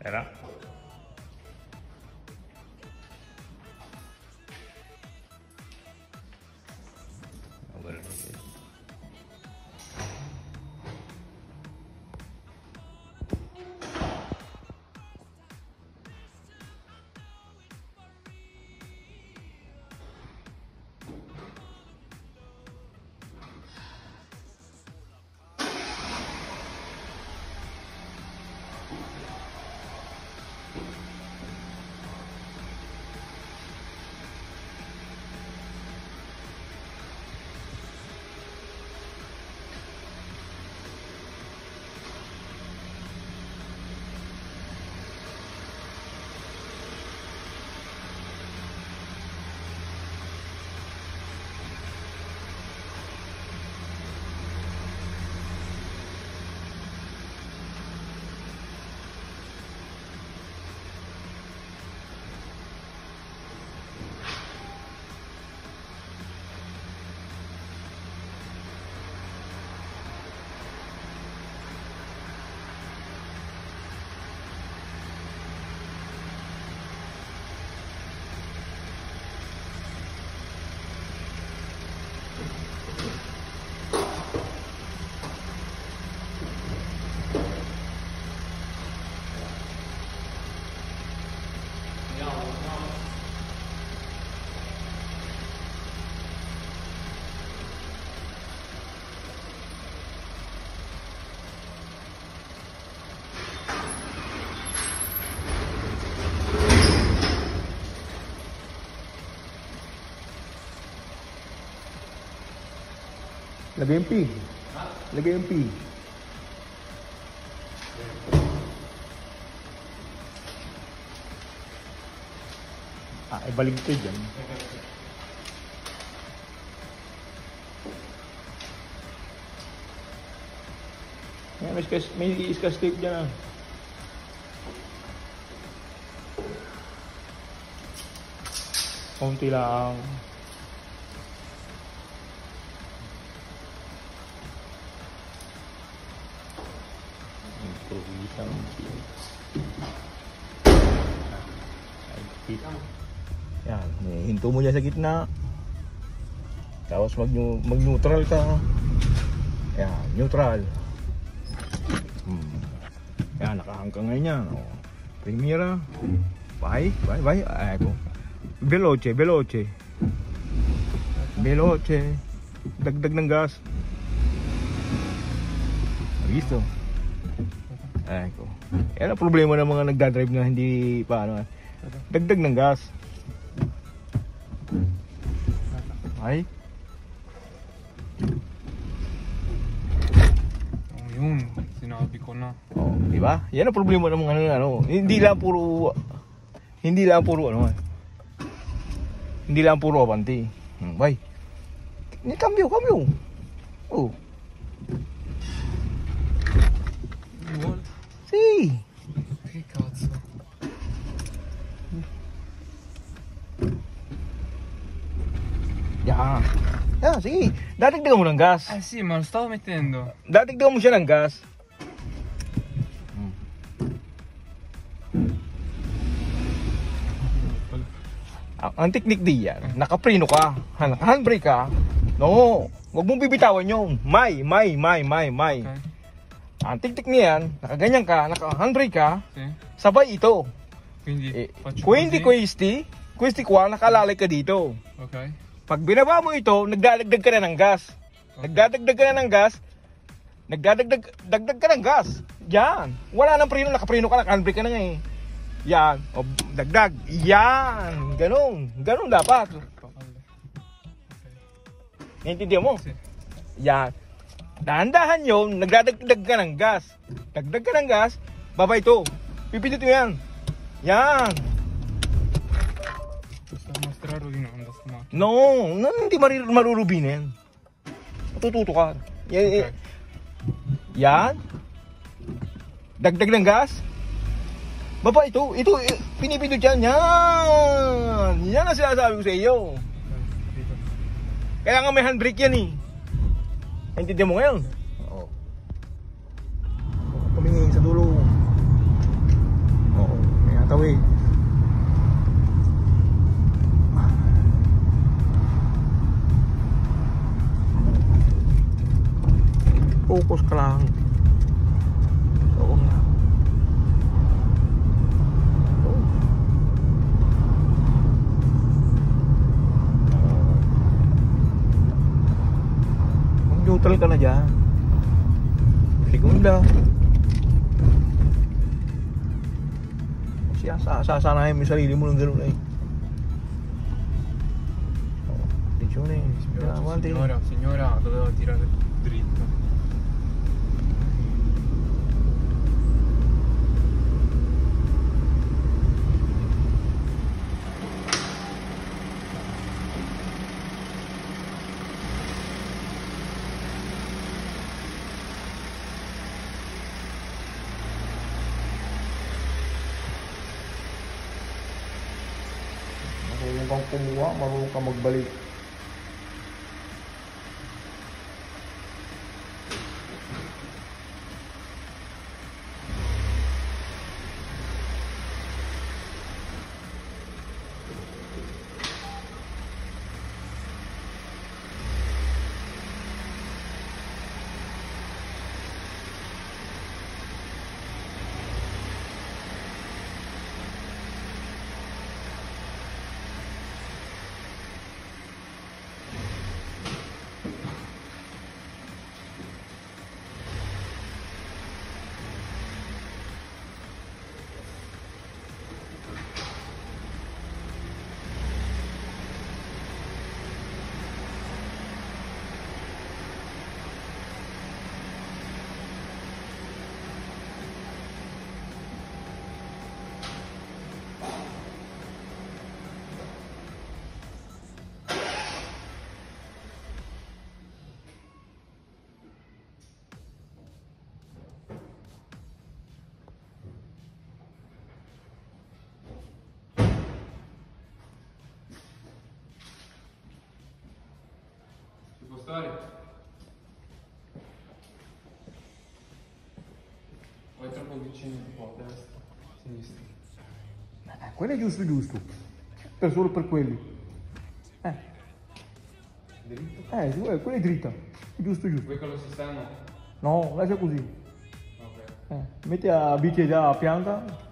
Tara. Lagay yung pig. Lagay yung pig. Ibaligtad yan. Yan, may iskas tape dyan ah. Konti lang. Yan, hinto mo niya sa gitna. Tapos mag-neutral ka. Yan, neutral. Yan, nakahangka ngayon yan. Primera. Bye. Ay, ko. Veloce. Dagdag ng gas. Visto? Ay, ko. Yan ang problema ng mga nagdadrive na hindi pa ano. Dagdag ng gas. Ay. Yun, sinabi ko na. Oh, di ba? Yan ang problema ng mga ano. Hindi lang puro ano. Hindi lang puro abanti. Bye. Ni cambio. Oh. What? Si. Che cazzo? Yan, sige. Dadagdagan mo ng gas. Sì, ma lo stavo mettendo. Dadagdagan mo siya ng gas. Ang technique diyan, nakapreno ka, handbrake ka. No, wag mong bibitawan yung may. Okay. Ang technique niyan, nakaganyan ka, naka-handbrake ka, Sì. sabay ito. Quindi faccio Kung hindi così. questi kwa, nakalalay ka dito. Ok. Pag binaba mo ito, nagdadagdag ka na ng gas. Nagdadagdag ka ng gas. Yan. Wala nang preno, nakapreno ka, naka-handbrake ka na nga eh. Yan. O, dagdag. Yan. Ganun dapat. Naintindihan mo? Sì. Yan. Dahan-dahan yun, nagdadagdag ka ng gas. Dagdag ka ng gas, baba ito. Pipindot mo yan. Yan. Sto mostrando di non sto ma. No, hindi marurubinin. Matututo ka. Okay. Yan. Dagdag ng gas. Baba ito, pinipindot yan. Yan ang sinasabi ko sa iyo. Kaya nga may handbrake yan eh. Naintindihan mo ngayon? Oo. Tumingin sa dulo. Focus ka lang. Oo nga. Mag-neutral ka na dyan. Segunda. Siya, sasanahin mo yung sarili mo ng gano'n eh. Attenzione. Avanti. Signora, dovevo tirare dritto. Marunong kang kumuha, marunong kang magbalik. Spostare? O è troppo vicino un po' a destra, sinistra? Quello è giusto giusto. Solo per quelli. Dritto? Quella è dritta. Giusto giusto. Vuoi che lo sistema? No, lascia così. Ok. Metti a bici già a pianta.